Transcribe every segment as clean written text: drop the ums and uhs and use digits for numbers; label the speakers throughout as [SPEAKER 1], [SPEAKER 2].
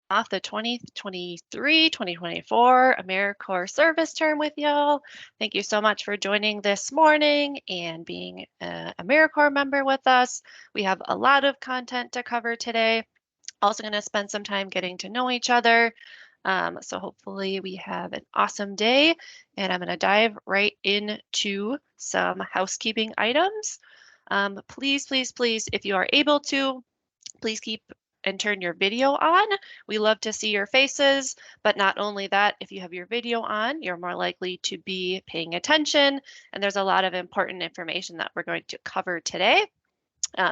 [SPEAKER 1] off the 2023-2024 AmeriCorps service term with y'all. Thank you so much for joining this morning and being an AmeriCorps member with us. We have a lot of content to cover today. Also going to spend some time getting to know each other. So hopefully we have an awesome day, and I'm going to dive right into some housekeeping items. Please, please, please, if you are able to, please keep and turn your video on. We love to see your faces, but not only that, if you have your video on, you're more likely to be paying attention, and there's a lot of important information that we're going to cover today.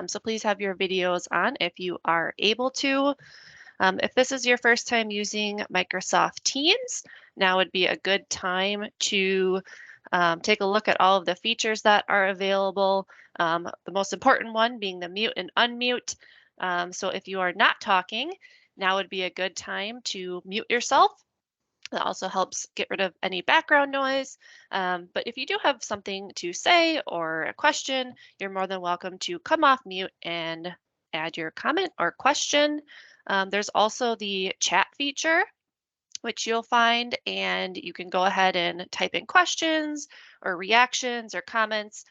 [SPEAKER 1] So please have your videos on if you are able to. If this is your first time using Microsoft Teams, now would be a good time to take a look at all of the features that are available. The most important one being the mute and unmute. So if you are not talking, now would be a good time to mute yourself. That also helps get rid of any background noise. But if you do have something to say or a question, you're more than welcome to come off mute and add your comment or question. There's also the chat feature, which you'll find, and you can go ahead and type in questions or reactions or comments.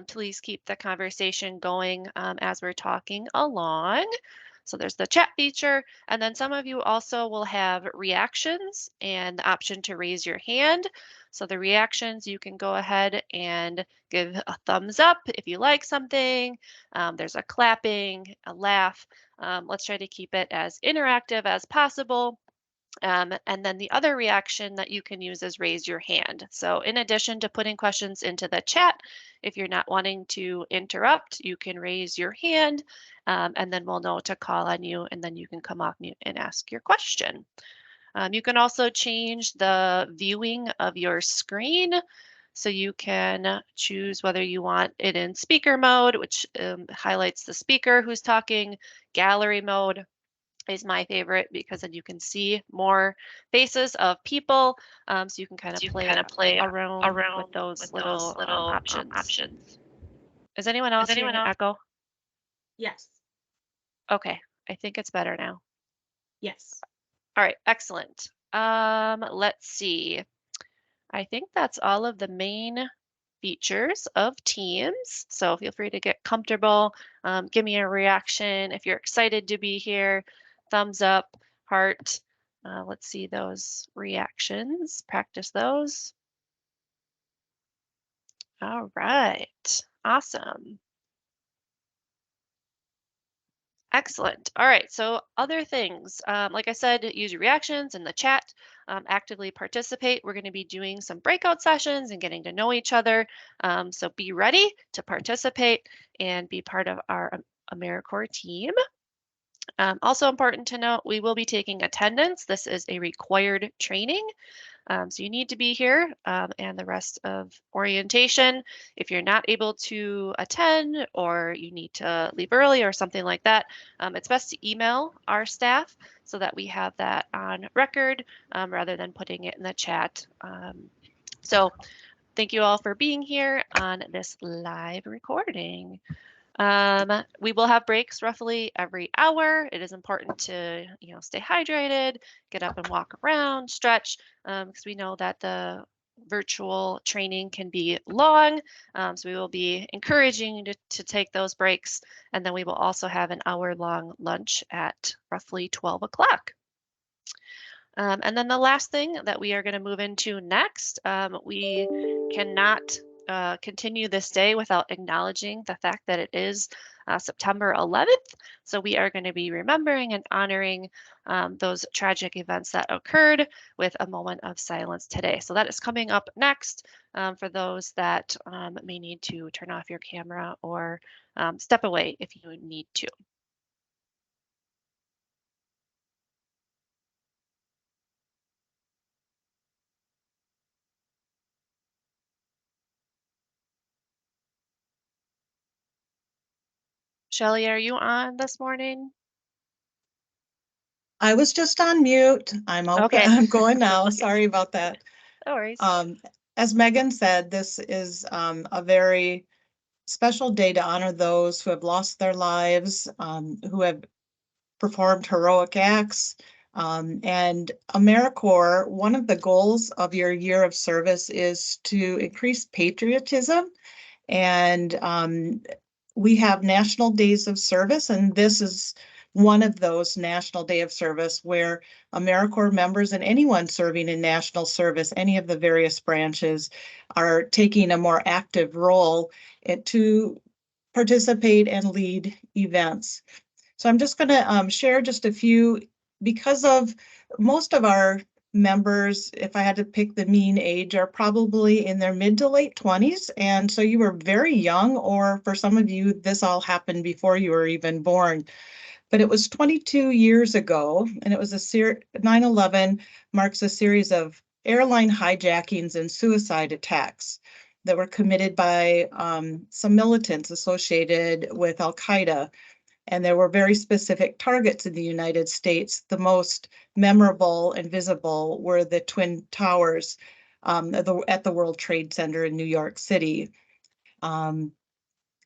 [SPEAKER 1] Please keep the conversation going as we're talking along. So there's the chat feature, and then some of you also will have reactions and the option to raise your hand. So the reactions, you can go ahead and give a thumbs up if you like something. There's a clapping, a laugh. Let's try to keep it as interactive as possible. And then the other reaction that you can use is raise your hand. So in addition to putting questions into the chat, if you're not wanting to interrupt, you can raise your hand, and then we'll know to call on you, and then you can come off mute and ask your question. You can also change the viewing of your screen. So you can choose whether you want it in speaker mode, which highlights the speaker who's talking. Gallery mode is my favorite because then you can see more faces of people. So you can kind of play around with those little options. Is anyone else hearing an echo?
[SPEAKER 2] Yes.
[SPEAKER 1] Okay, I think it's better now.
[SPEAKER 2] Yes.
[SPEAKER 1] All right, excellent. Let's see. I think that's all of the main features of Teams. So feel free to get comfortable. Give me a reaction if you're excited to be here. Thumbs up, heart. Let's see those reactions. Practice those. All right. Awesome. Excellent. All right. So other things, like I said, use your reactions in the chat, actively participate. We're going to be doing some breakout sessions and getting to know each other. So be ready to participate and be part of our AmeriCorps team. Also important to note, we will be taking attendance. This is a required training. So you need to be here and the rest of orientation. If you're not able to attend or you need to leave early or something like that, it's best to email our staff so that we have that on record rather than putting it in the chat. So thank you all for being here on this live recording. We will have breaks roughly every hour. It is important to, stay hydrated, get up and walk around, stretch, because we know that the virtual training can be long. So we will be encouraging you to take those breaks. And then we will also have an hour-long lunch at roughly 12 o'clock. And then the last thing that we are going to move into next, we cannot continue this day without acknowledging the fact that it is September 11th. So we are going to be remembering and honoring those tragic events that occurred with a moment of silence today. So that is coming up next for those that may need to turn off your camera or step away if you need to. Shelly, are you on this morning?
[SPEAKER 3] I was just on mute. I'm okay. I'm going now. Sorry about that.
[SPEAKER 1] No worries.
[SPEAKER 3] As Megan said, this is a very special day to honor those who have lost their lives, who have performed heroic acts And AmeriCorps, one of the goals of your year of service is to increase patriotism. And we have National Days of Service, and this is one of those National Day of Service where AmeriCorps members and anyone serving in national service, any of the various branches, are taking a more active role to participate and lead events. So I'm just going to share just a few, because of most of our members, if I had to pick the mean age, are probably in their mid to late 20s. And so you were very young, or for some of you, this all happened before you were even born. But it was 22 years ago, and it was 9/11 marks a series of airline hijackings and suicide attacks that were committed by some militants associated with Al-Qaeda. And there were very specific targets in the United States. The most memorable and visible were the Twin Towers at the World Trade Center in New York City.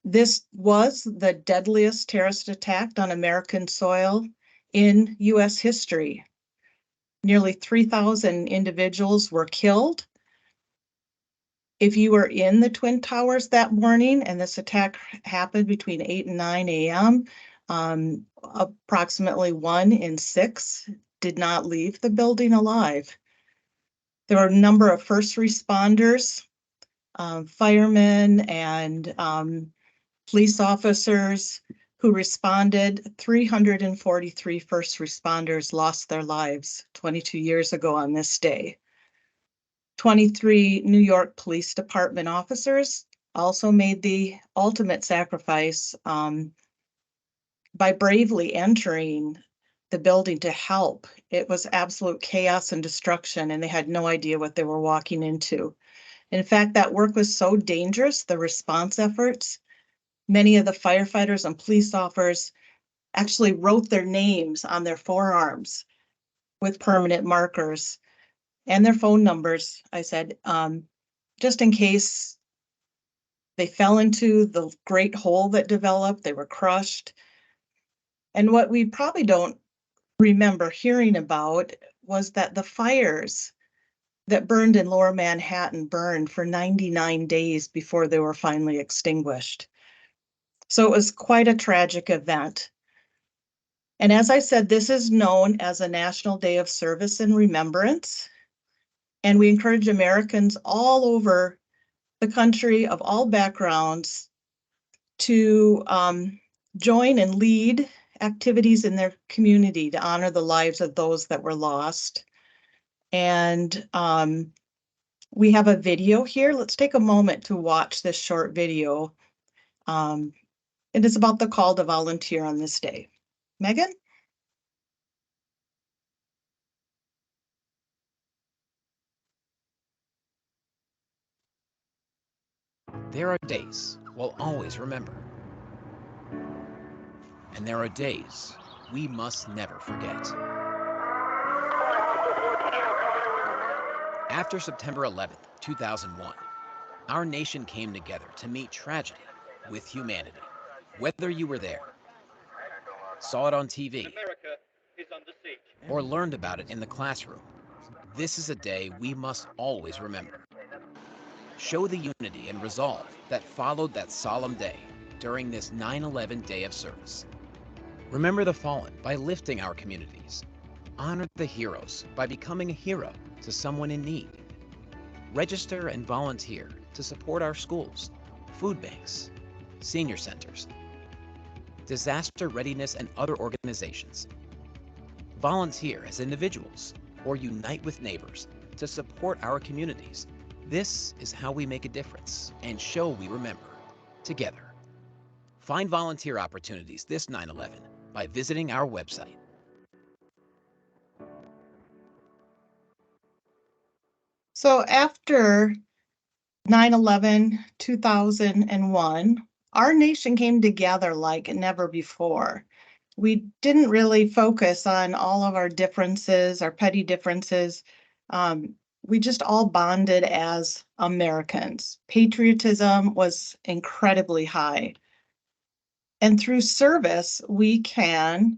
[SPEAKER 3] This was the deadliest terrorist attack on American soil in US history. Nearly 3,000 individuals were killed. If you were in the Twin Towers that morning, and this attack happened between 8 and 9 a.m., approximately 1 in 6 did not leave the building alive. There were a number of first responders, firemen, and police officers who responded. 343 first responders lost their lives 22 years ago on this day. 23 New York Police Department officers also made the ultimate sacrifice by bravely entering the building to help. It was absolute chaos and destruction, and they had no idea what they were walking into. In fact, that work was so dangerous, the response efforts, many of the firefighters and police officers actually wrote their names on their forearms with permanent markers and their phone numbers, I said, just in case they fell into the great hole that developed, they were crushed. And what we probably don't remember hearing about was that the fires that burned in Lower Manhattan burned for 99 days before they were finally extinguished. So it was quite a tragic event. And as I said, this is known as a National Day of Service and Remembrance. And we encourage Americans all over the country of all backgrounds to join and lead activities in their community to honor the lives of those that were lost. And we have a video here. Let's take a moment to watch this short video. It is about the call to volunteer on this day. Megan?
[SPEAKER 4] There are days we'll always remember. And there are days we must never forget. After September 11th, 2001, our nation came together to meet tragedy with humanity. Whether you were there, saw it on TV, or learned about it in the classroom, this is a day we must always remember. Show the unity and resolve that followed that solemn day during this 9/11 Day of Service. Remember the fallen by lifting our communities. Honor the heroes by becoming a hero to someone in need. Register and volunteer to support our schools, food banks, senior centers, disaster readiness, and other organizations. Volunteer as individuals or unite with neighbors to support our communities. This is how we make a difference and show we remember together. Find volunteer opportunities this 9/11 by visiting our website.
[SPEAKER 3] So after 9/11, 2001, our nation came together like never before. We didn't really focus on all of our differences, our petty differences. We just all bonded as Americans. Patriotism was incredibly high. And through service, we can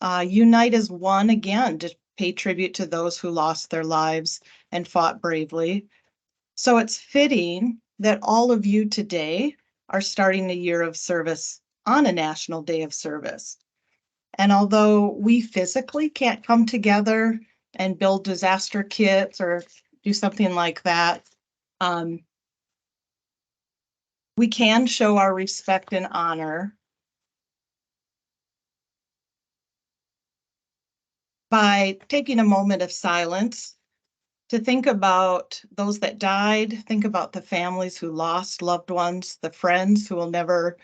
[SPEAKER 3] unite as one again to pay tribute to those who lost their lives and fought bravely. So it's fitting that all of you today are starting a year of service on a National Day of Service. And although we physically can't come together and build disaster kits or do something like that, we can show our respect and honor by taking a moment of silence to think about those that died, think about the families who lost loved ones, the friends who will never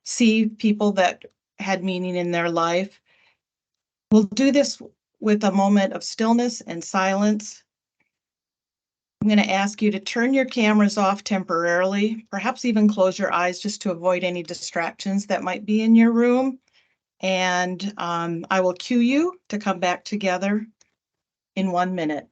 [SPEAKER 3] see people that had meaning in their life. We'll do this with a moment of stillness and silence. I'm going to ask you to turn your cameras off temporarily, perhaps even close your eyes just to avoid any distractions that might be in your room. And I will cue you to come back together in 1 minute.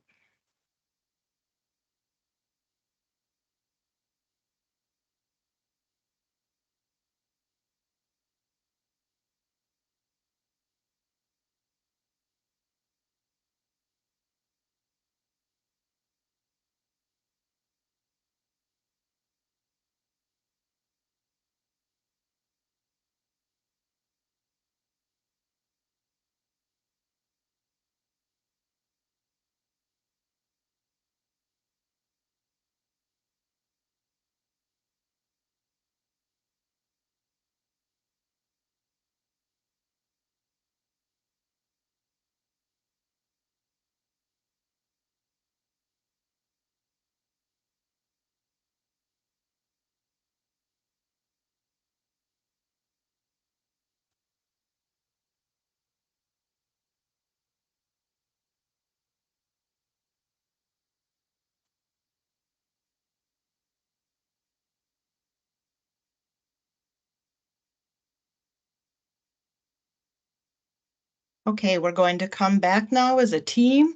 [SPEAKER 3] Okay, we're going to come back now as a team.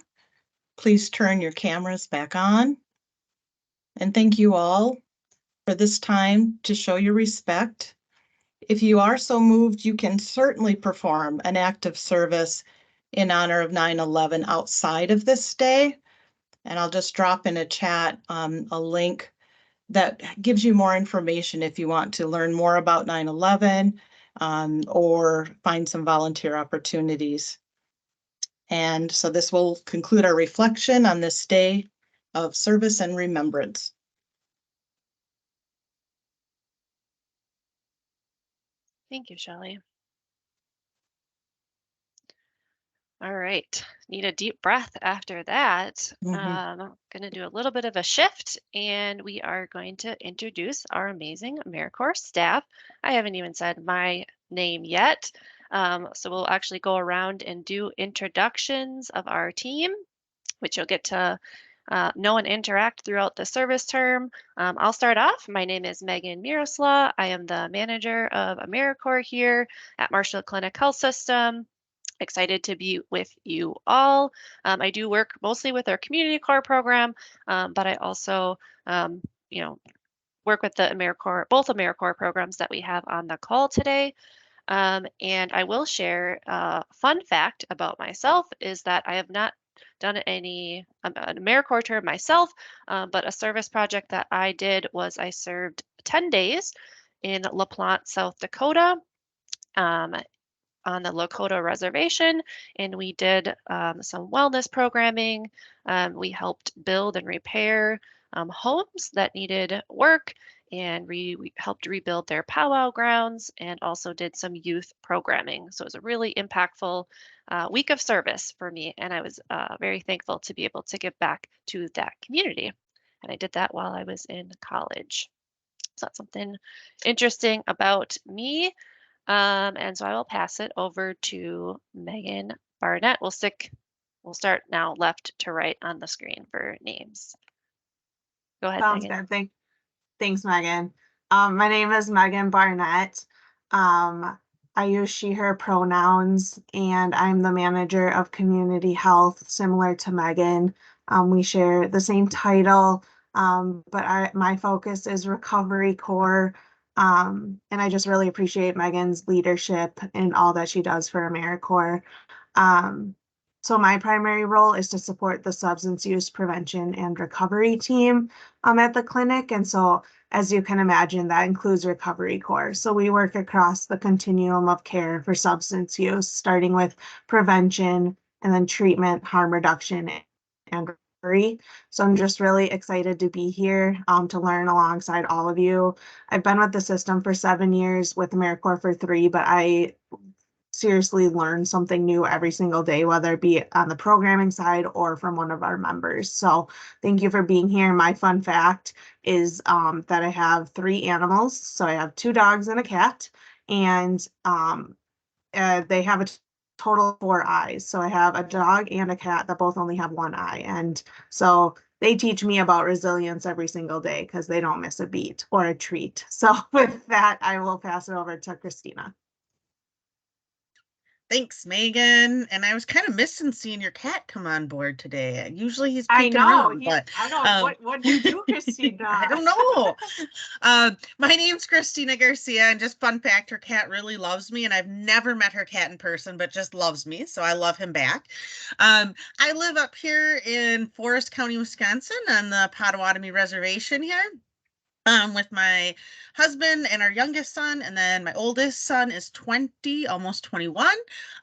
[SPEAKER 3] Please turn your cameras back on. And thank you all for this time to show your respect. If you are so moved, you can certainly perform an act of service in honor of 9/11 outside of this day. And I'll just drop in a chat a link that gives you more information if you want to learn more about 9/11 or find some volunteer opportunities. And so this will conclude our reflection on this day of service and remembrance.
[SPEAKER 1] Thank you, Shelley. All right, need a deep breath after that. I'm going to do a little bit of a shift, and we are going to introduce our amazing AmeriCorps staff. I haven't even said my name yet, so we'll actually go around and do introductions of our team, which you'll get to know and interact throughout the service term. I'll start off. My name is Megan Miroslaw. I am the manager of AmeriCorps here at Marshall Clinic Health System. Excited to be with you all. I do work mostly with our community core program, but I also, work with the AmeriCorps, both AmeriCorps programs that we have on the call today. And I will share a fun fact about myself is that I have not done any an AmeriCorps term myself, but a service project that I did was I served 10 days in LaPlante, South Dakota. On the Lakota Reservation, and we did some wellness programming. We helped build and repair homes that needed work, and we helped rebuild their powwow grounds and also did some youth programming. So it was a really impactful week of service for me, and I was very thankful to be able to give back to that community. And I did that while I was in college. So that's something interesting about me. And so I will pass it over to Megan Barnett. We'll start now left to right on the screen for names. Go ahead,
[SPEAKER 5] Sounds
[SPEAKER 1] Megan.
[SPEAKER 5] good. Thanks, Megan. My name is Megan Barnett. I use she, her pronouns, and I'm the manager of community health, similar to Megan. We share the same title, but my focus is recovery core. And I just really appreciate Megan's leadership and all that she does for AmeriCorps. So my primary role is to support the substance use prevention and recovery team at the clinic. And so, as you can imagine, that includes recovery corps. So we work across the continuum of care for substance use, starting with prevention and then treatment, harm reduction, and recovery. So I'm just really excited to be here to learn alongside all of you. I've been with the system for 7 years, with AmeriCorps for 3, but I seriously learn something new every single day, whether it be on the programming side or from one of our members. So thank you for being here. My fun fact is that I have 3 animals. So I have 2 dogs and a cat, and they have a total of 4 eyes. So I have a dog and a cat that both only have 1 eye. And so they teach me about resilience every single day because they don't miss a beat or a treat. So with that, I will pass it over to Christina.
[SPEAKER 6] Thanks, Megan. And I was kind of missing seeing your cat come on board today. Usually he's
[SPEAKER 5] I
[SPEAKER 6] peeking
[SPEAKER 5] know.
[SPEAKER 6] around, but
[SPEAKER 5] I know. What did you do, Christina?
[SPEAKER 6] I don't know. My name's Christina Garcia, and just fun fact, her cat really loves me, and I've never met her cat in person, but just loves me, so I love him back. I live up here in Forest County, Wisconsin, on the Potawatomi Reservation here. With my husband and our youngest son, and then my oldest son is 20, almost 21.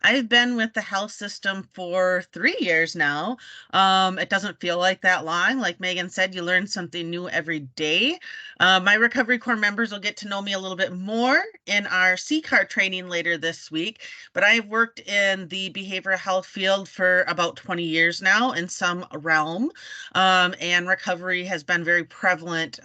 [SPEAKER 6] I've been with the health system for 3 years now. It doesn't feel like that long. Like Megan said, you learn something new every day. My Recovery Corps members will get to know me a little bit more in our CCAR training later this week, but I've worked in the behavioral health field for about 20 years now in some realm, and recovery has been very prevalent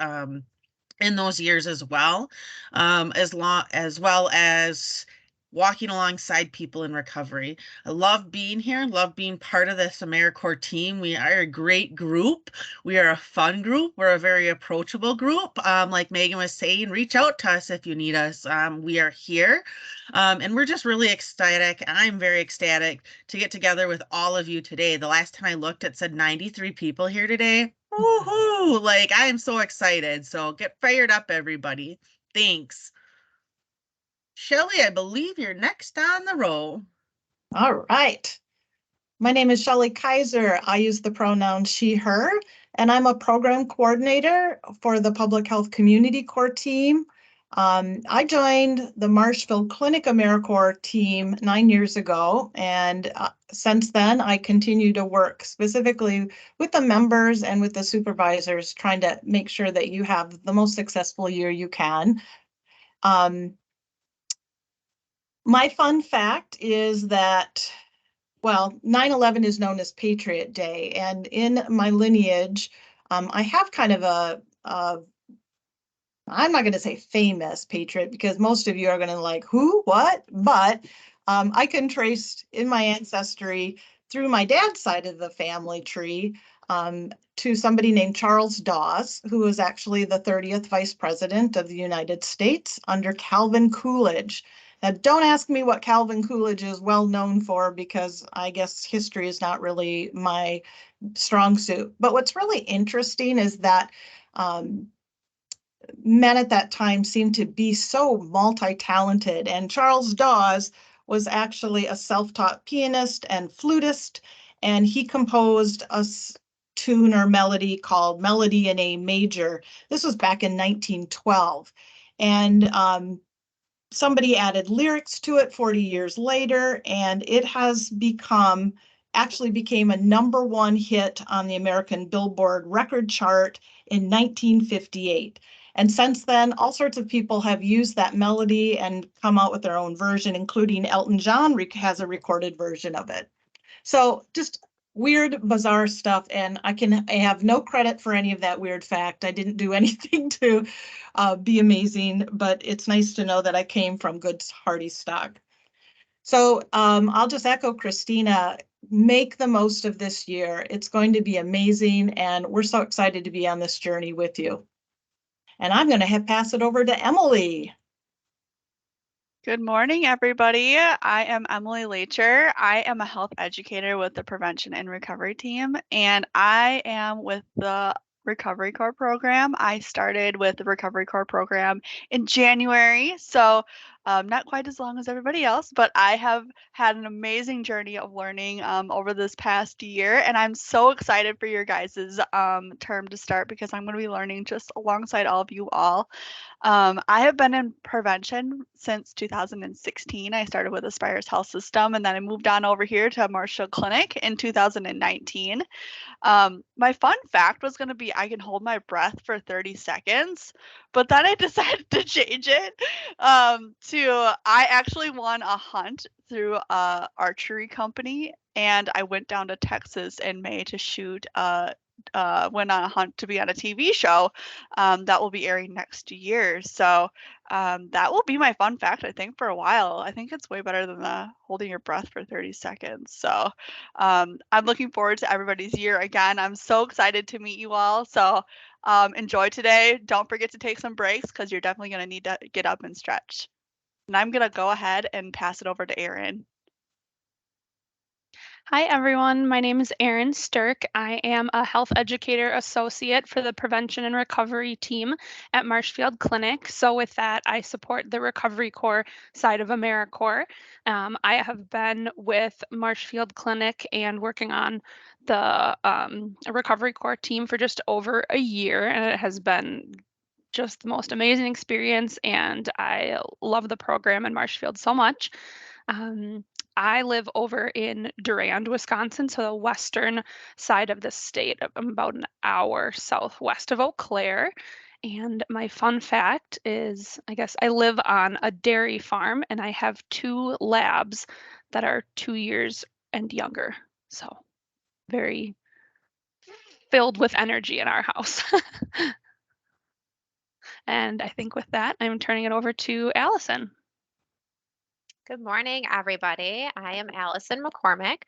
[SPEAKER 6] in those years as well, as well as walking alongside people in recovery. I love being here, love being part of this AmeriCorps team. We are a great group. We are a fun group. We're a very approachable group. Like Megan was saying, reach out to us if you need us. We are here. And we're just really ecstatic. I'm very ecstatic to get together with all of you today. The last time I looked, it said 93 people here today. Woohoo! Like, I am so excited. So get fired up, everybody. Thanks. Shelly, I believe you're next on the roll.
[SPEAKER 3] All right. My name is Shelly Kaiser. I use the pronoun she, her, and I'm a program coordinator for the Public Health Community Corps team. I joined the Marshville Clinic AmeriCorps team 9 years ago, and since then I continue to work specifically with the members and with the supervisors, trying to make sure that you have the most successful year you can. My fun fact is that, well, 9/11 is known as Patriot Day, and in my lineage, I have kind of I'm not going to say famous patriot because most of you are going to like, who, what? But I can trace in my ancestry through my dad's side of the family tree to somebody named Charles Dawes, who was actually the 30th Vice President of the United States under Calvin Coolidge. Now, don't ask me what Calvin Coolidge is well known for, because I guess history is not really my strong suit. But what's really interesting is that men at that time seemed to be so multi-talented, and Charles Dawes was actually a self-taught pianist and flutist, and he composed a tune or melody called Melody in A Major. This was back in 1912, and somebody added lyrics to it 40 years later, and it has became a #1 hit on the American Billboard record chart in 1958. And since then, all sorts of people have used that melody and come out with their own version, including Elton John has a recorded version of it. So just weird, bizarre stuff. And I have no credit for any of that weird fact. I didn't do anything to be amazing, but it's nice to know that I came from good, hearty stock. So I'll just echo Christina, make the most of this year. It's going to be amazing, and we're so excited to be on this journey with you. And I'm going to pass it over to Emily.
[SPEAKER 7] Good morning, everybody. I am Emily Leacher. I am a health educator with the Prevention and Recovery team, and I am with the Recovery Corps program. I started with the Recovery Corps program in January, so not quite as long as everybody else, but I have had an amazing journey of learning over this past year, and I'm so excited for your guys' term to start because I'm going to be learning just alongside all of you all. I have been in prevention since 2016. I started with Aspire's Health System, and then I moved on over here to Marshfield Clinic in 2019. My fun fact was going to be I can hold my breath for 30 seconds, but then I decided to change it to I actually won a hunt through a archery company, and I went down to Texas in May to shoot went on a hunt to be on a TV show that will be airing next year. So that will be my fun fact, I think, for a while. I think it's way better than the holding your breath for 30 seconds. So I'm looking forward to everybody's year again. I'm so excited to meet you all. So enjoy today. Don't forget to take some breaks because you're definitely going to need to get up and stretch. And I'm going to go ahead and pass it over to Erin.
[SPEAKER 8] Hi, everyone. My name is Erin Sturck. I am a health educator associate for the prevention and recovery team at Marshfield Clinic. So with that, I support the Recovery Corps side of AmeriCorps. I have been with Marshfield Clinic and working on the Recovery Corps team for just over a year, and it has been just the most amazing experience, and I love the program in Marshfield so much. I live over in Durand, Wisconsin, so the western side of the state. I'm about an hour southwest of Eau Claire. And my fun fact is, I guess I live on a dairy farm and I have 2 labs that are 2 years and younger. So very filled with energy in our house. And I think with that, I'm turning it over to Allison.
[SPEAKER 1] Good morning, everybody. I am Allison McCormick.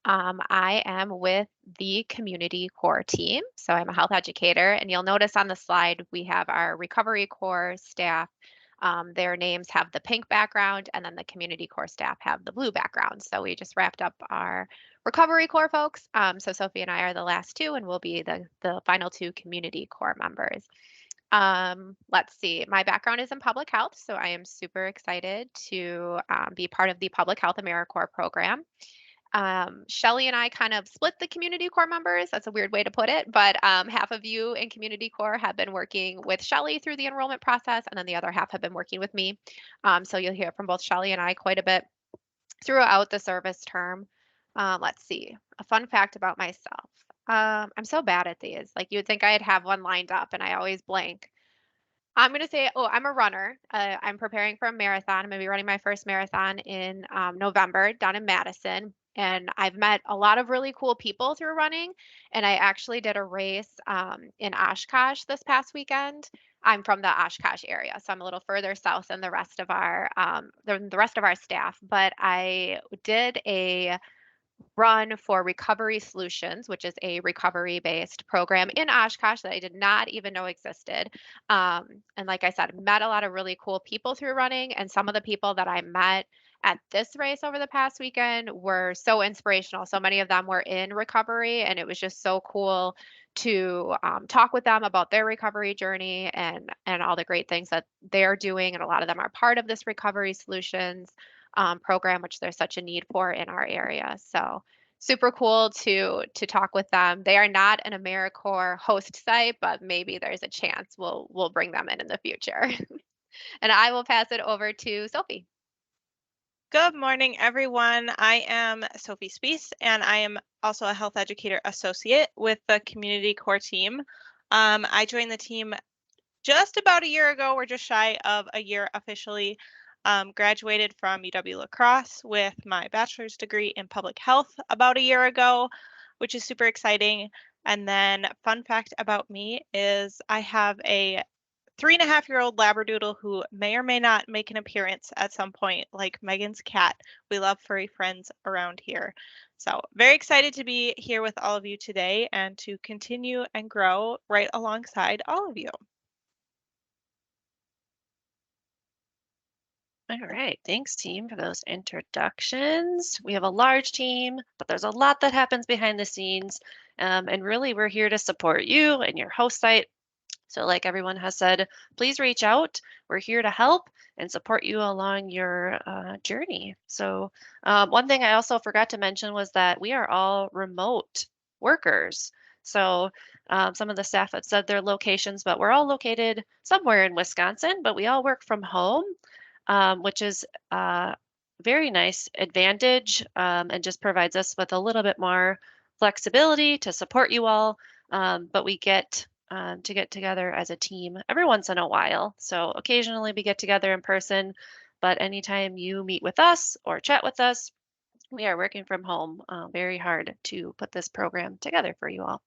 [SPEAKER 1] I am with the Community Corps team. So I'm a health educator, and you'll notice on the slide we have our Recovery Corps staff. Their names have the pink background, and then the Community Corps staff have the blue background. So we just wrapped up our Recovery Corps folks. So Sophie and I are the last 2, and we'll be the final 2 Community Corps members. Let's see. My background is in public health, so I am super excited to be part of the Public Health AmeriCorps program. Shelly and I kind of split the Community Corps members. That's a weird way to put it, but half of you in Community Corps have been working with Shelly through the enrollment process, and then the other half have been working with me. So you'll hear from both Shelly and I quite a bit throughout the service term. Let's see. A fun fact about myself. I'm so bad at these. Like you'd think I'd have one lined up and I always blank. I'm going to say, I'm a runner. I'm preparing for a marathon. I'm going to be running my first marathon in November down in Madison. And I've met a lot of really cool people through running. And I actually did a race in Oshkosh this past weekend. I'm from the Oshkosh area, so I'm a little further south than the rest of our staff. But I did a run for Recovery Solutions, which is a recovery-based program in Oshkosh that I did not even know existed. And like I said, met a lot of really cool people through running, and some of the people that I met at this race over the past weekend were so inspirational. So many of them were in recovery, and it was just so cool to talk with them about their recovery journey and all the great things that they're doing. And a lot of them are part of this Recovery Solutions program, which there's such a need for in our area. So super cool to talk with them. They are not an AmeriCorps host site, but maybe there's a chance we'll bring them in the future. And I will pass it over to Sophie.
[SPEAKER 9] Good morning, everyone. I am Sophie Spies, and I am also a health educator associate with the Community Corps team. I joined the team just about a year ago. We're just shy of a year officially. Graduated from UW-La Crosse with my bachelor's degree in public health about a year ago, which is super exciting. And then fun fact about me is I have a 3.5-year-old Labradoodle who may or may not make an appearance at some point, like Megan's cat. We love furry friends around here. So very excited to be here with all of you today and to continue and grow right alongside all of you.
[SPEAKER 1] All right, thanks team for those introductions. We have a large team, but there's a lot that happens behind the scenes. And really we're here to support you and your host site. So like everyone has said, please reach out. We're here to help and support you along your journey. So one thing I also forgot to mention was that we are all remote workers. So some of the staff had said their locations, but we're all located somewhere in Wisconsin, but we all work from home, which is a very nice advantage and just provides us with a little bit more flexibility to support you all. But we get to get together as a team every once in a while. So occasionally we get together in person, but anytime you meet with us or chat with us, we are working from home very hard to put this program together for you all.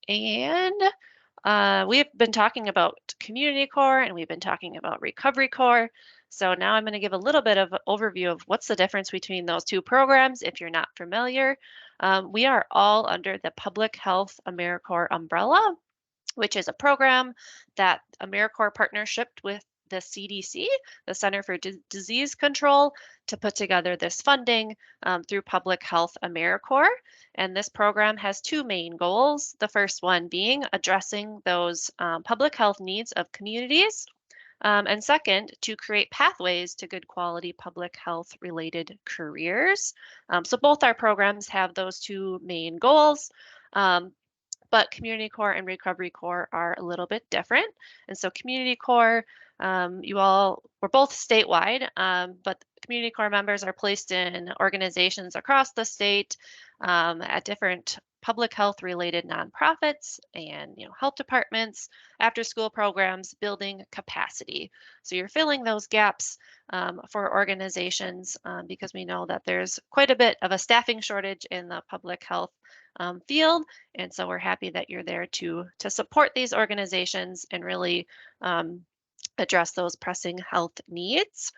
[SPEAKER 1] And we have been talking about Community Corps and we've been talking about Recovery Corps. So now I'm going to give a little bit of an overview of what's the difference between those two programs if you're not familiar. We are all under the Public Health AmeriCorps umbrella, which is a program that AmeriCorps partnershiped with the CDC, the Center for Disease Control, to put together this funding through Public Health AmeriCorps. And this program has two main goals. The first one being addressing those public health needs of communities. And second, to create pathways to good quality public health related careers. So both our programs have those two main goals. But Community Corps and Recovery Corps are a little bit different. And so Community Corps, you all, we're both statewide, but Community Corps members are placed in organizations across the state at different public health related nonprofits and health departments, after school programs, building capacity. So you're filling those gaps for organizations because we know that there's quite a bit of a staffing shortage in the public health field. And so we're happy that you're there to support these organizations and really address those pressing health needs.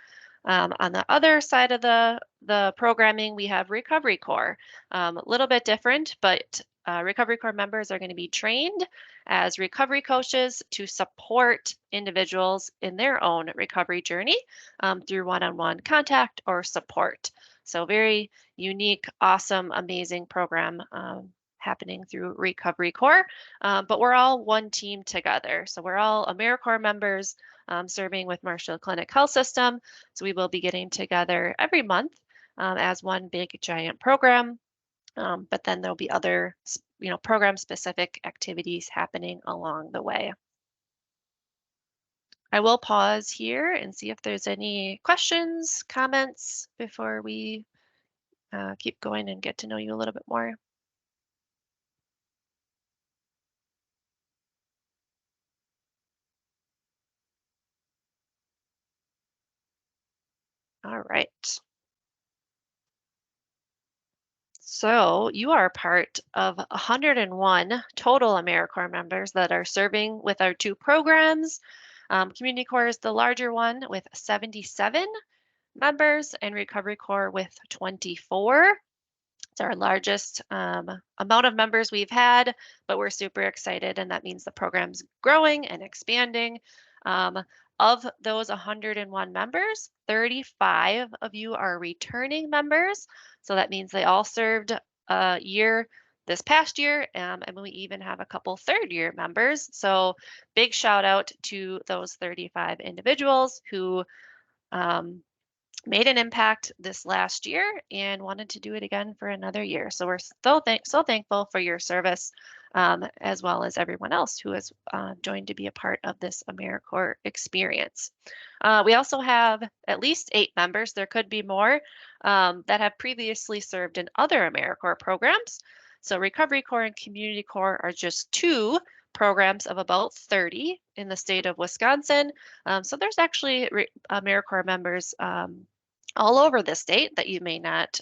[SPEAKER 1] On the other side of the programming, we have Recovery Corps. A little bit different, but Recovery Corps members are going to be trained as recovery coaches to support individuals in their own recovery journey through one-on-one contact or support. So very unique, awesome, amazing program happening through Recovery Corps, but we're all one team together. So we're all AmeriCorps members serving with Marshfield Clinic Health System. So we will be getting together every month as one big giant program. But then there'll be other, program specific activities happening along the way. I will pause here and see if there's any questions, comments before we keep going and get to know you a little bit more. All right. So you are part of 101 total AmeriCorps members that are serving with our two programs. Community Corps is the larger one with 77 members and Recovery Corps with 24. It's our largest amount of members we've had, but we're super excited, and that means the program's growing and expanding. Of those 101 members, 35 of you are returning members. So that means they all served a year this past year, and we even have a couple third-year members. So big shout out to those 35 individuals who made an impact this last year and wanted to do it again for another year. So we're so thankful for your service, as well as everyone else who has joined to be a part of this AmeriCorps experience. We also have at least 8 members, there could be more, that have previously served in other AmeriCorps programs. So Recovery Corps and Community Corps are just 2 programs of about 30 in the state of Wisconsin. So there's actually AmeriCorps members all over the state that you may not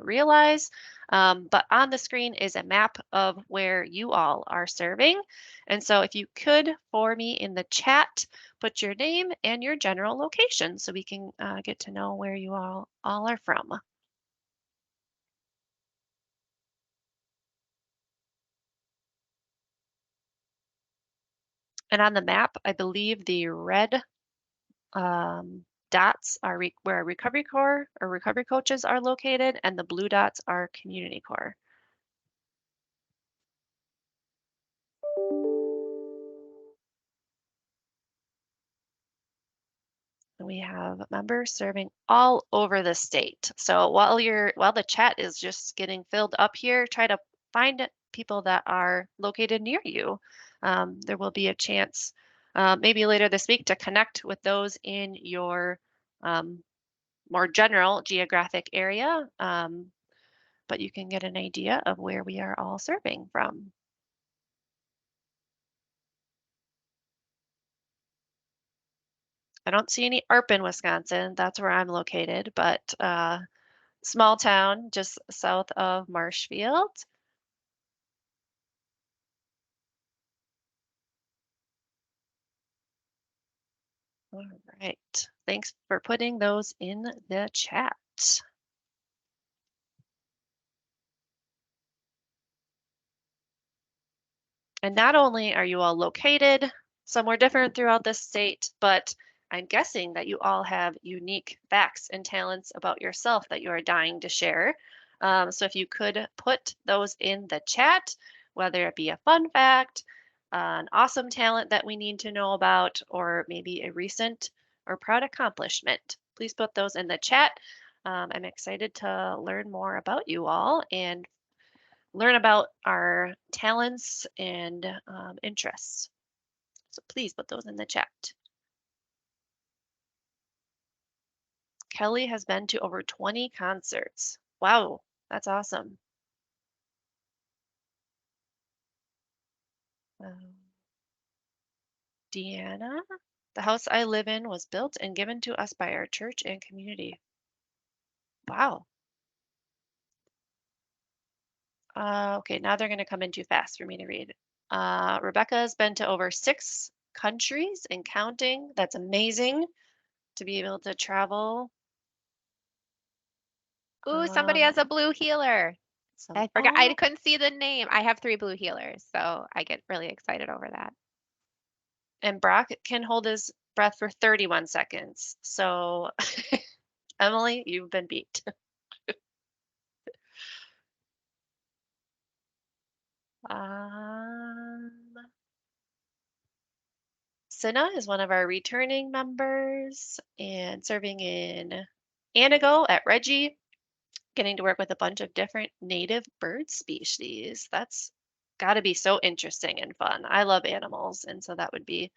[SPEAKER 1] realize. But on the screen is a map of where you all are serving. And so if you could, for me in the chat, put your name and your general location so we can get to know where you all are from. And on the map, I believe the red dots are where Recovery Corps or recovery coaches are located, and the blue dots are Community Corps. We have members serving all over the state. So while the chat is just getting filled up here, try to find people that are located near you. There will be a chance maybe later this week to connect with those in your more general geographic area, but you can get an idea of where we are all serving from. I don't see any ARP in Wisconsin. That's where I'm located, but small town just south of Marshfield. All right. Thanks for putting those in the chat. And not only are you all located somewhere different throughout the state, but I'm guessing that you all have unique facts and talents about yourself that you are dying to share. So if you could put those in the chat, whether it be a fun fact, an awesome talent that we need to know about, or maybe a recent or proud accomplishment, please put those in the chat. I'm excited to learn more about you all and learn about our talents and interests. So please put those in the chat. Kelly has been to over 20 concerts. Wow, that's awesome. Deanna, the house I live in was built and given to us by our church and community. Wow. Okay, now they're going to come in too fast for me to read. Rebecca's been to over 6 countries and counting. That's amazing to be able to travel.
[SPEAKER 10] Ooh, somebody has a blue healer. I forgot. I couldn't see the name. I have 3 blue healers, so I get really excited over that.
[SPEAKER 1] And Brock can hold his breath for 31 seconds. So, Emily, you've been beat. Cinna is one of our returning members and serving in Anago at Reggie, getting to work with a bunch of different native bird species. That's got to be so interesting and fun. I love animals, and so that would be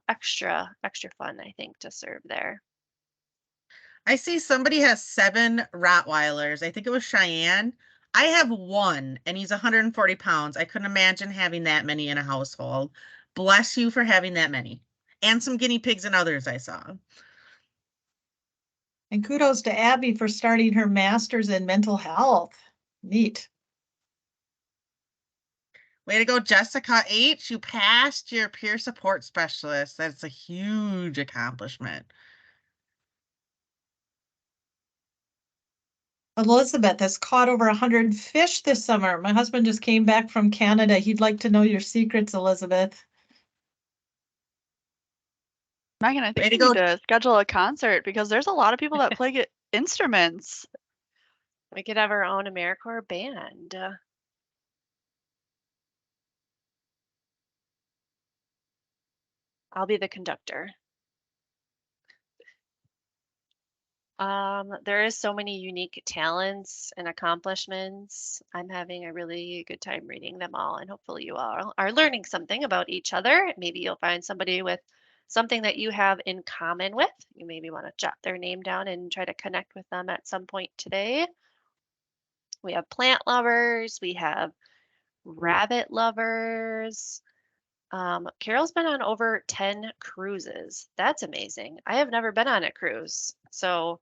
[SPEAKER 1] extra fun, I think, to serve there.
[SPEAKER 6] I see somebody has 7 Rottweilers. I think it was Cheyenne. I have 1, and he's 140 pounds. I couldn't imagine having that many in a household. Bless you for having that many. And some guinea pigs and others I saw.
[SPEAKER 3] And kudos to Abby for starting her master's in mental health. Neat.
[SPEAKER 6] Way to go, Jessica H. You passed your peer support specialist. That's a huge accomplishment.
[SPEAKER 3] Elizabeth has caught over 100 fish this summer. My husband just came back from Canada. He'd like to know your secrets, Elizabeth.
[SPEAKER 7] Megan, I think we need to schedule a concert because there's a lot of people that play instruments.
[SPEAKER 1] We could have our own AmeriCorps band. I'll be the conductor. There is so many unique talents and accomplishments. I'm having a really good time reading them all, and hopefully you all are learning something about each other. Maybe you'll find somebody with something that you have in common with. You maybe want to jot their name down and try to connect with them at some point today. We have plant lovers, we have rabbit lovers. Carol's been on over 10 cruises. That's amazing. I have never been on a cruise, so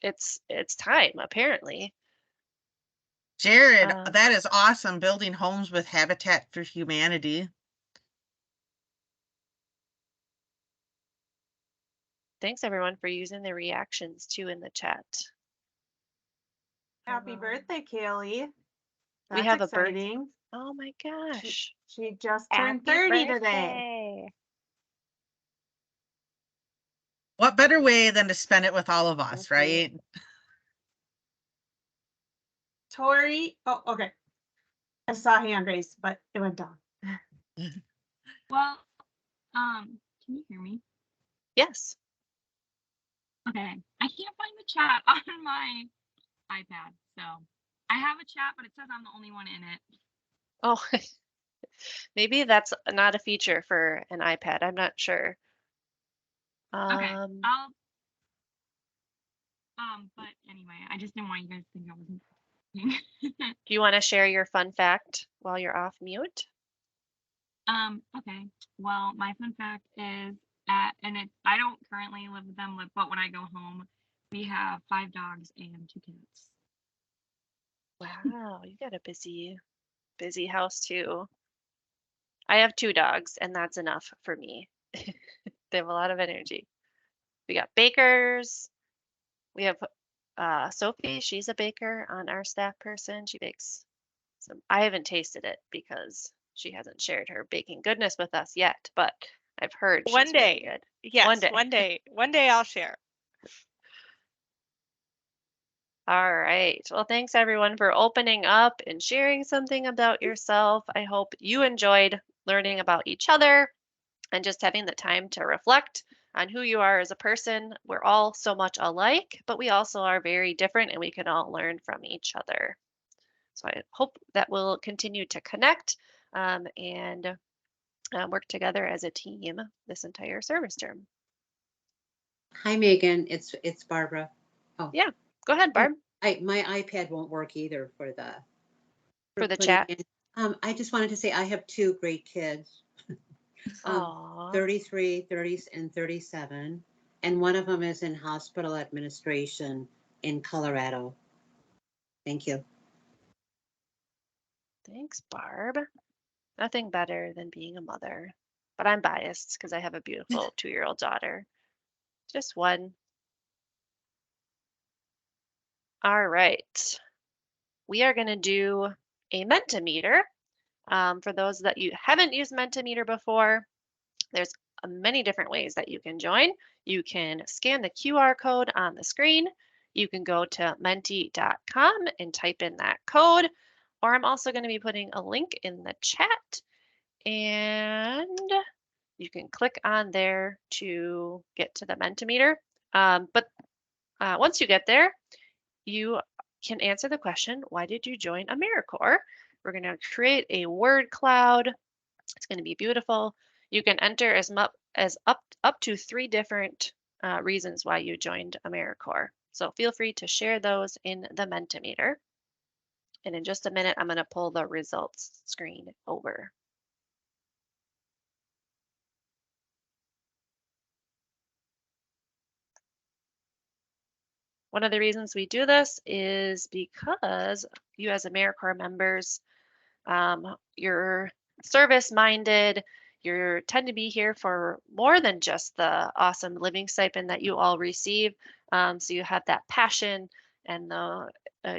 [SPEAKER 1] it's time, apparently.
[SPEAKER 6] Jared, that is awesome. Building homes with Habitat for Humanity.
[SPEAKER 1] Thanks everyone for using the reactions too in the chat.
[SPEAKER 5] Happy birthday, Kaylee. That's
[SPEAKER 1] We have
[SPEAKER 5] exciting.
[SPEAKER 1] a birthday. Oh my gosh.
[SPEAKER 5] She just turned 30 today.
[SPEAKER 6] What better way than to spend it with all of us, right?
[SPEAKER 5] Tori, oh, okay. I saw hand raised, but it went down.
[SPEAKER 11] Well, can you hear me?
[SPEAKER 1] Yes.
[SPEAKER 11] Okay. I can't find the chat on my iPad. So I have a chat, but it says I'm the only one in it.
[SPEAKER 1] Oh, maybe that's not a feature for an iPad. I'm not sure.
[SPEAKER 11] Okay. But anyway, I just didn't want you guys to think I wasn't.
[SPEAKER 1] Do you want to share your fun fact while you're off mute?
[SPEAKER 11] Okay. Well, my fun fact is I don't currently live with them, but when I go home, we have 5 dogs and 2 cats.
[SPEAKER 1] Wow, you got a busy house too. I have 2 dogs, and that's enough for me. They have a lot of energy. We got bakers. We have Sophie. She's a baker on our staff person. She bakes some. I haven't tasted it because she hasn't shared her baking goodness with us yet, but I've heard she's
[SPEAKER 9] One
[SPEAKER 1] very
[SPEAKER 9] day.
[SPEAKER 1] good.
[SPEAKER 9] Yes,
[SPEAKER 1] One day.
[SPEAKER 9] One day I'll share.
[SPEAKER 1] All right. Well, thanks everyone for opening up and sharing something about yourself. I hope you enjoyed learning about each other and just having the time to reflect on who you are as a person. We're all so much alike, but we also are very different and we can all learn from each other. So I hope that we'll continue to connect and work together as a team this entire service term.
[SPEAKER 12] Hi, Megan. It's Barbara. Oh,
[SPEAKER 1] Yeah, go ahead, Barb.
[SPEAKER 12] My iPad won't work either for the
[SPEAKER 1] For the
[SPEAKER 12] putting
[SPEAKER 1] chat.
[SPEAKER 12] in. I just wanted to say I have 2 great kids. 33, 30, and 37. And one of them is in hospital administration in Colorado. Thank you.
[SPEAKER 1] Thanks, Barb. Nothing better than being a mother. But I'm biased because I have a beautiful 2-year-old daughter. Just one. All right. We are going to do a Mentimeter. For those that you haven't used Mentimeter before, there's many different ways that you can join. You can scan the QR code on the screen. You can go to menti.com and type in that code, or I'm also going to be putting a link in the chat, and you can click on there to get to the Mentimeter. But once you get there, you can answer the question, why did you join AmeriCorps? We're going to create a word cloud. It's going to be beautiful. You can enter as up to 3 different reasons why you joined AmeriCorps. So feel free to share those in the Mentimeter. And in just a minute, I'm going to pull the results screen over. One of the reasons we do this is because you as AmeriCorps members, you're service-minded, you tend to be here for more than just the awesome living stipend that you all receive. So you have that passion and the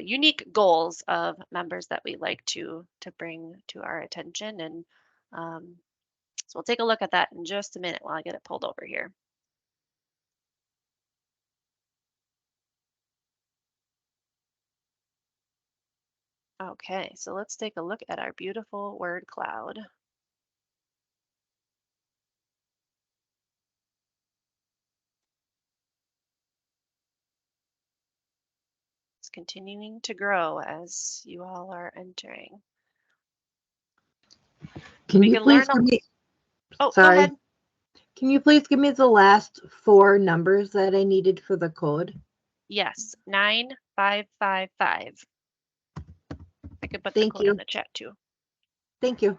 [SPEAKER 1] unique goals of members that we like to bring to our attention. And so we'll take a look at that in just a minute while I get it pulled over here. Okay, so let's take a look at our beautiful word cloud. It's continuing to grow as you all are entering.
[SPEAKER 13] Can you please give me,
[SPEAKER 1] oh,
[SPEAKER 13] sorry.
[SPEAKER 1] Go ahead.
[SPEAKER 13] Can you please give me the last 4 numbers that I needed for the code?
[SPEAKER 1] Yes, 9555. I could put the code in the chat too.
[SPEAKER 13] Thank you.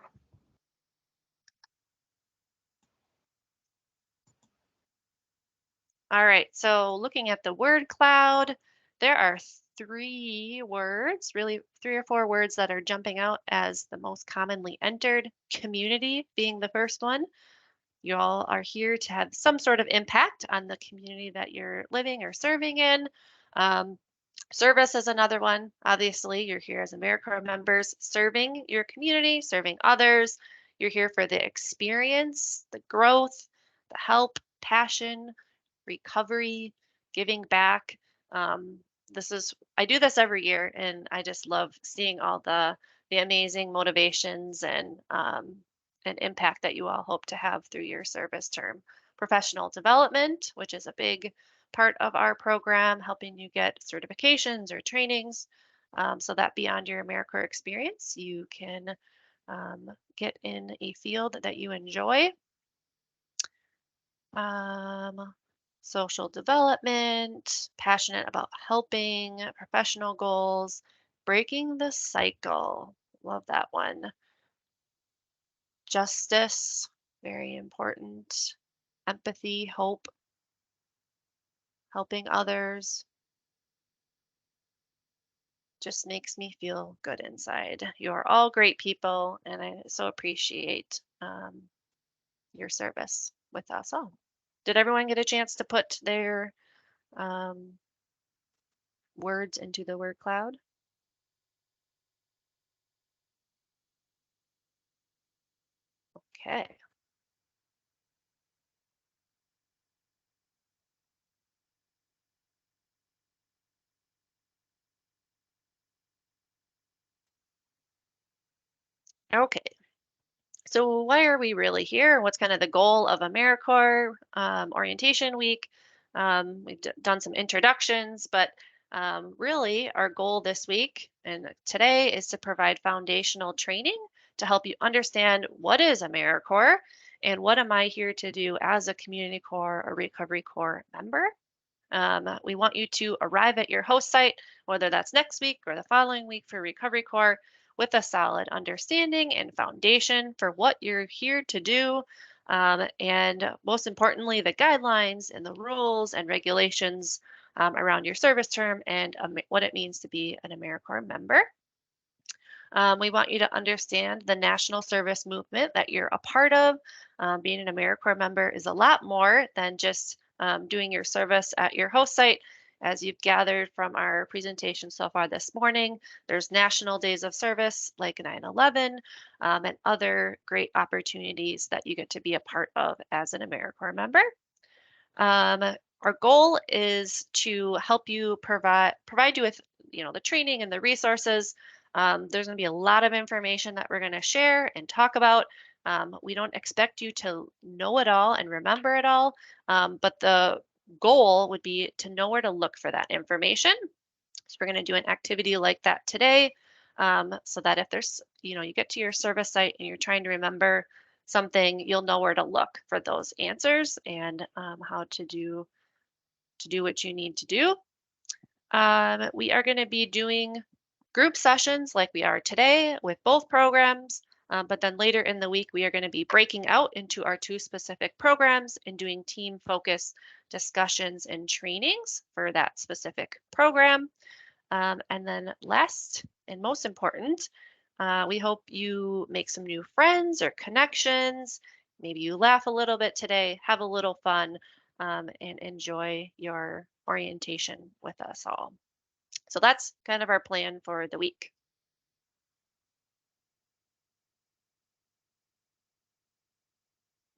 [SPEAKER 1] All right, so looking at the word cloud, there are 3 words, really 3 or 4 words that are jumping out as the most commonly entered, community being the first one. You all are here to have some sort of impact on the community that you're living or serving in. Service is another one. Obviously, you're here as AmeriCorps members serving your community, serving others. You're here for the experience, the growth, the help, passion, recovery, giving back. I do this every year, and I just love seeing all the amazing motivations and impact that you all hope to have through your service term. Professional development, which is a big part of our program, helping you get certifications or trainings, so that beyond your AmeriCorps experience, you can get in a field that you enjoy. Um, Social development, passionate about helping, professional goals, breaking the cycle. Love that one. Justice, very important. Empathy, hope, helping others. Just makes me feel good inside. You are all great people, and I so appreciate your service with us all. Did everyone get a chance to put their words into the word cloud? Okay. Okay. So why are we really here? What's kind of the goal of AmeriCorps Orientation Week? We've done some introductions, but really our goal this week and today is to provide foundational training to help you understand what is AmeriCorps and what am I here to do as a community corps or recovery corps member. We want you to arrive at your host site, whether that's next week or the following week for Recovery Corps, with a solid understanding and foundation for what you're here to do. And most importantly, the guidelines and the rules and regulations around your service term and what it means to be an AmeriCorps member. We want you to understand the national service movement that you're a part of. Being an AmeriCorps member is a lot more than just doing your service at your host site. As you've gathered from our presentation so far this morning, there's national days of service like 9/11 and other great opportunities that you get to be a part of as an AmeriCorps member. Our goal is to help you provide you with the training and the resources. There's going to be a lot of information that we're going to share and talk about. We don't expect you to know it all and remember it all, but the goal would be to know where to look for that information. So we're going to do an activity like that today, so that if there's, you get to your service site and you're trying to remember something, you'll know where to look for those answers and how to do what you need to do. We are going to be doing group sessions like we are today with both programs, but then later in the week, we are going to be breaking out into our two specific programs and doing team focus discussions and trainings for that specific program. And then last and most important, we hope you make some new friends or connections. Maybe you laugh a little bit today, have a little fun, and enjoy your orientation with us all. So that's kind of our plan for the week.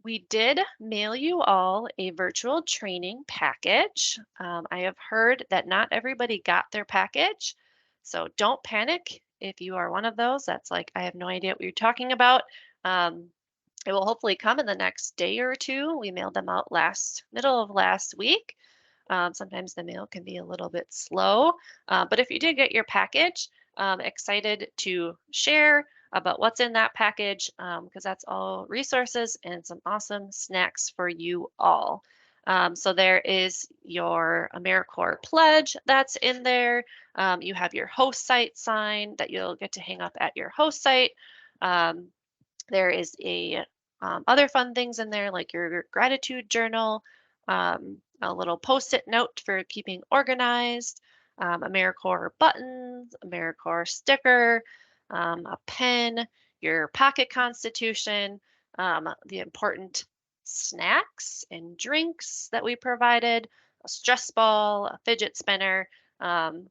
[SPEAKER 1] We did mail you all a virtual training package. I have heard that not everybody got their package, so don't panic if you are one of those. That's like, I have no idea what you're talking about. It will hopefully come in the next day or two. We mailed them out middle of last week. Sometimes the mail can be a little bit slow, but if you did get your package, excited to share about what's in that package, because that's all resources and some awesome snacks for you all. So there is your AmeriCorps pledge that's in there. You have your host site sign that you'll get to hang up at your host site. There is other fun things in there like your gratitude journal, a little post-it note for keeping organized, AmeriCorps buttons, AmeriCorps sticker, a pen, your pocket constitution, the important snacks and drinks that we provided, a stress ball, a fidget spinner.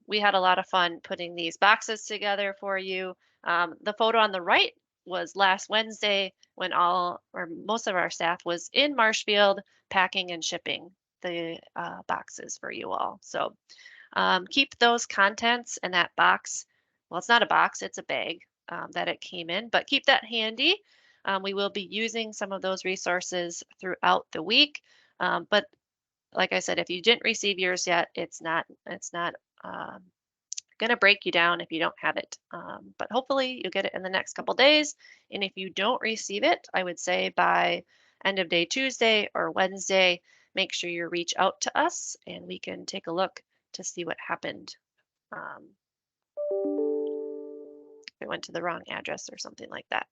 [SPEAKER 1] We had a lot of fun putting these boxes together for you. The photo on the right was last Wednesday when all or most of our staff was in Marshfield packing and shipping the boxes for you all. So keep those contents in that box. Well, it's not a box, it's a bag that it came in, but keep that handy. We will be using some of those resources throughout the week. But like I said, if you didn't receive yours yet, it's not going to break you down if you don't have it. But hopefully you'll get it in the next couple days. And if you don't receive it, I would say by end of day Tuesday or Wednesday, make sure you reach out to us and we can take a look to see what happened. If it went to the wrong address or something like that.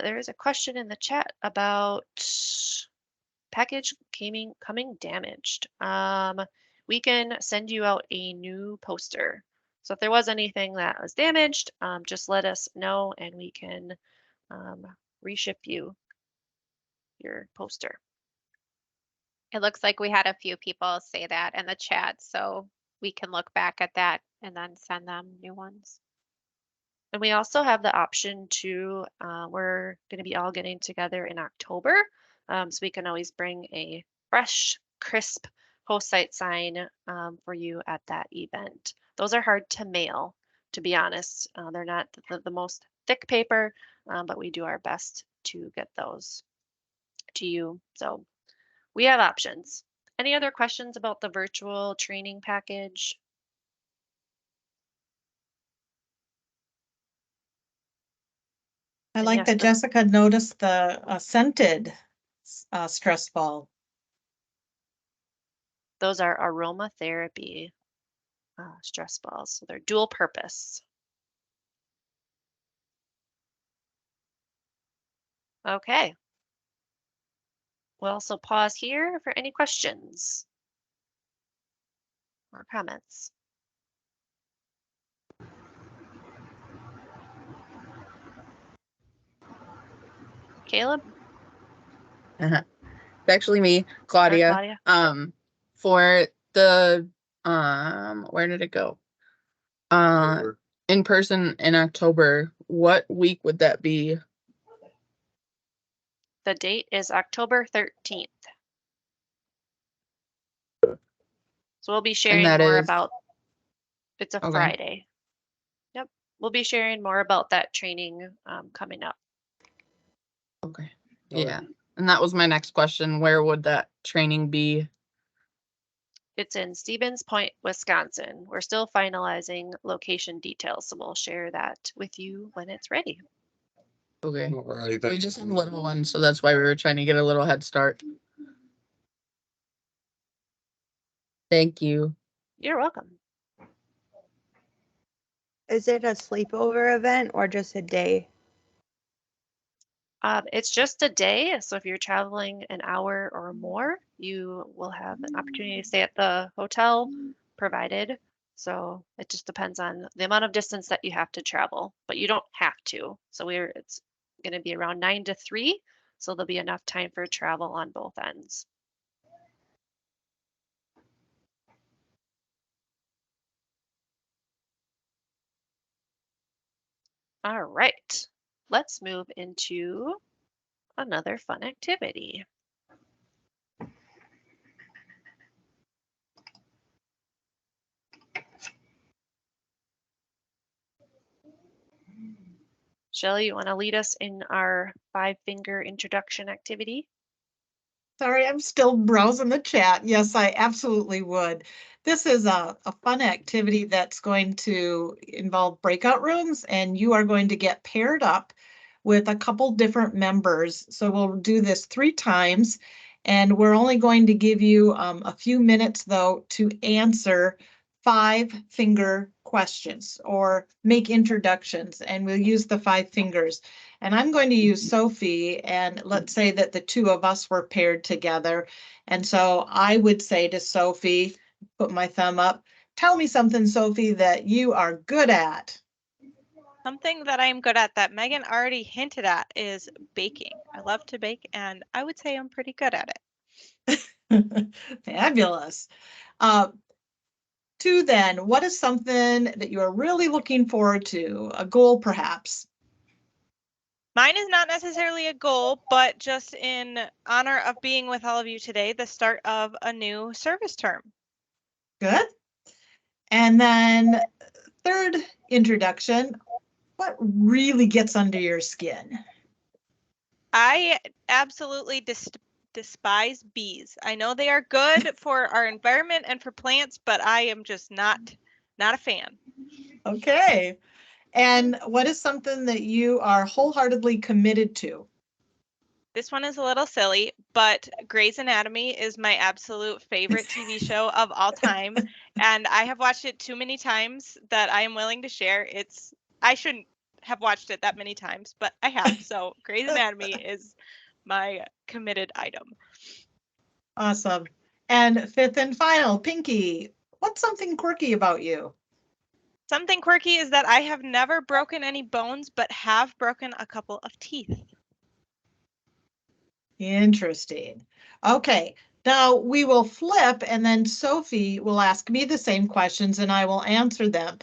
[SPEAKER 1] There is a question in the chat about package coming damaged. We can send you out a new poster. So if there was anything that was damaged, just let us know and we can reship you your poster.
[SPEAKER 10] It looks like we had a few people say that in the chat, so we can look back at that and then send them new ones.
[SPEAKER 1] And we also have the option to, we're going to be all getting together in October. So we can always bring a fresh, crisp host site sign for you at that event. Those are hard to mail, to be honest. They're not the most thick paper, but we do our best to get those to you. So we have options. Any other questions about the virtual training package?
[SPEAKER 3] I
[SPEAKER 1] And
[SPEAKER 3] like
[SPEAKER 1] yes,
[SPEAKER 3] that Jessica noticed the scented stress ball.
[SPEAKER 1] those are aromatherapy stress balls. So they're dual purpose. Okay. We'll also pause here for any questions or comments. Caleb?
[SPEAKER 14] It's actually me, Claudia.
[SPEAKER 1] Claudia?
[SPEAKER 14] For the where did it go? In person in October, what week would that be?
[SPEAKER 1] The date is October 13th. So we'll be sharing more about, it's a Friday. Yep. We'll be sharing more about that training coming up.
[SPEAKER 14] Okay. Yeah. And that was my next question. Where would that training be?
[SPEAKER 1] It's in Stevens Point, Wisconsin. We're still finalizing location details, so we'll share that with you when it's ready.
[SPEAKER 14] Okay. We just have a little one, so that's why we were trying to get a little head start. Thank you.
[SPEAKER 1] You're welcome.
[SPEAKER 15] Is it a sleepover event or just a day?
[SPEAKER 1] It's just a day, so if you're traveling an hour or more, you will have an opportunity to stay at the hotel provided. So it just depends on the amount of distance that you have to travel, but you don't have to. So it's going to be around 9 to 3, so there'll be enough time for travel on both ends. All right, let's move into another fun activity. Shelley, you want to lead us in our 5-finger introduction activity?
[SPEAKER 3] Sorry, I'm still browsing the chat. Yes, I absolutely would. This is a fun activity that's going to involve breakout rooms, and you are going to get paired up with a couple different members. So we'll do this 3 times, and we're only going to give you a few minutes, though, to answer 5-finger questions or make introductions, and we'll use the 5 fingers. And I'm going to use Sophie, and let's say that the 2 of us were paired together. And so I would say to Sophie, put my thumb up, tell me something, Sophie, that you are good at.
[SPEAKER 9] Something that I'm good at that Megan already hinted at is baking. I love to bake, and I would say I'm pretty good at
[SPEAKER 3] it. Fabulous. 2 then, what is something that you are really looking forward to? A goal, perhaps?
[SPEAKER 9] Mine is not necessarily a goal, but just in honor of being with all of you today, the start of a new service term.
[SPEAKER 3] Good. And then third introduction, what really gets under your skin?
[SPEAKER 9] I absolutely despise bees. I know they are good for our environment and for plants, but I am just not a fan.
[SPEAKER 3] Okay. And what is something that you are wholeheartedly committed to?
[SPEAKER 9] This one is a little silly, but Grey's Anatomy is my absolute favorite TV show of all time. And I have watched it too many times that I am willing to share. I shouldn't have watched it that many times, but I have. So Grey's Anatomy is my committed item.
[SPEAKER 3] Awesome. And fifth and final, Pinky, what's something quirky about you?
[SPEAKER 9] Something quirky is that I have never broken any bones, but have broken a couple of teeth.
[SPEAKER 3] Interesting. Okay, now we will flip and then Sophie will ask me the same questions and I will answer them.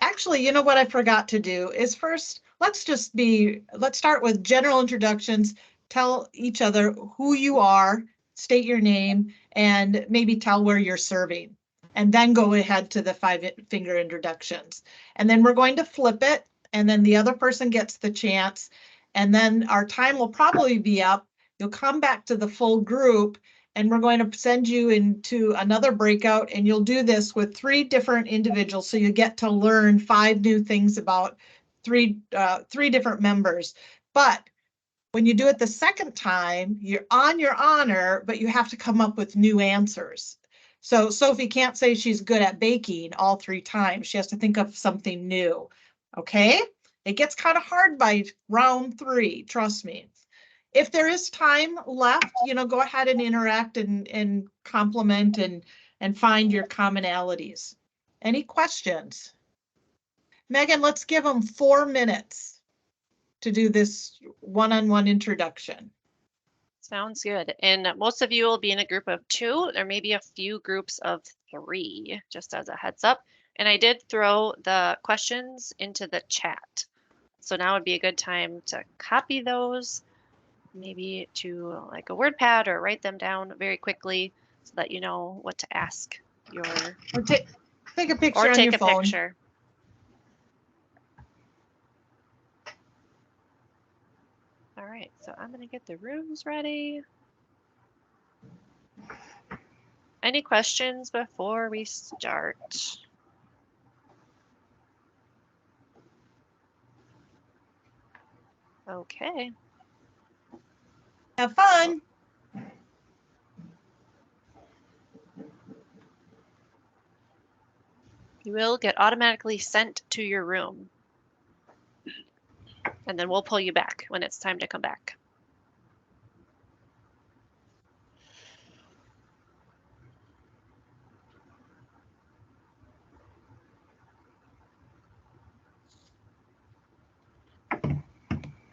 [SPEAKER 3] Actually, you know what I forgot to do is first, let's start with general introductions. Tell each other who you are, state your name, and maybe tell where you're serving. And then go ahead to the 5-finger introductions. And then we're going to flip it, and then the other person gets the chance. And then our time will probably be up. You'll come back to the full group, and we're going to send you into another breakout, and you'll do this with 3 different individuals. So you get to learn 5 new things about three different members. But when you do it the second time, you're on your honor, but you have to come up with new answers. So Sophie can't say she's good at baking all 3 times. She has to think of something new. Okay? It gets kind of hard by round 3, trust me. If there is time left, go ahead and interact and compliment and find your commonalities. Any questions? Megan, let's give them 4 minutes to do this one-on-one introduction.
[SPEAKER 1] Sounds good. And most of you will be in a group of 2. There may be a few groups of 3, just as a heads up. And I did throw the questions into the chat. So now would be a good time to copy those, maybe to like a word pad or write them down very quickly so that you know what to ask your
[SPEAKER 3] Or take a picture
[SPEAKER 1] or
[SPEAKER 3] on
[SPEAKER 1] take
[SPEAKER 3] your
[SPEAKER 1] a
[SPEAKER 3] phone.
[SPEAKER 1] picture. All right, so I'm gonna get the rooms ready. Any questions before we start? Okay.
[SPEAKER 3] Have fun.
[SPEAKER 1] You will get automatically sent to your room. And then we'll pull you back when it's time to come back.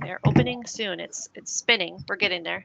[SPEAKER 1] They're opening soon. It's spinning. We're getting there.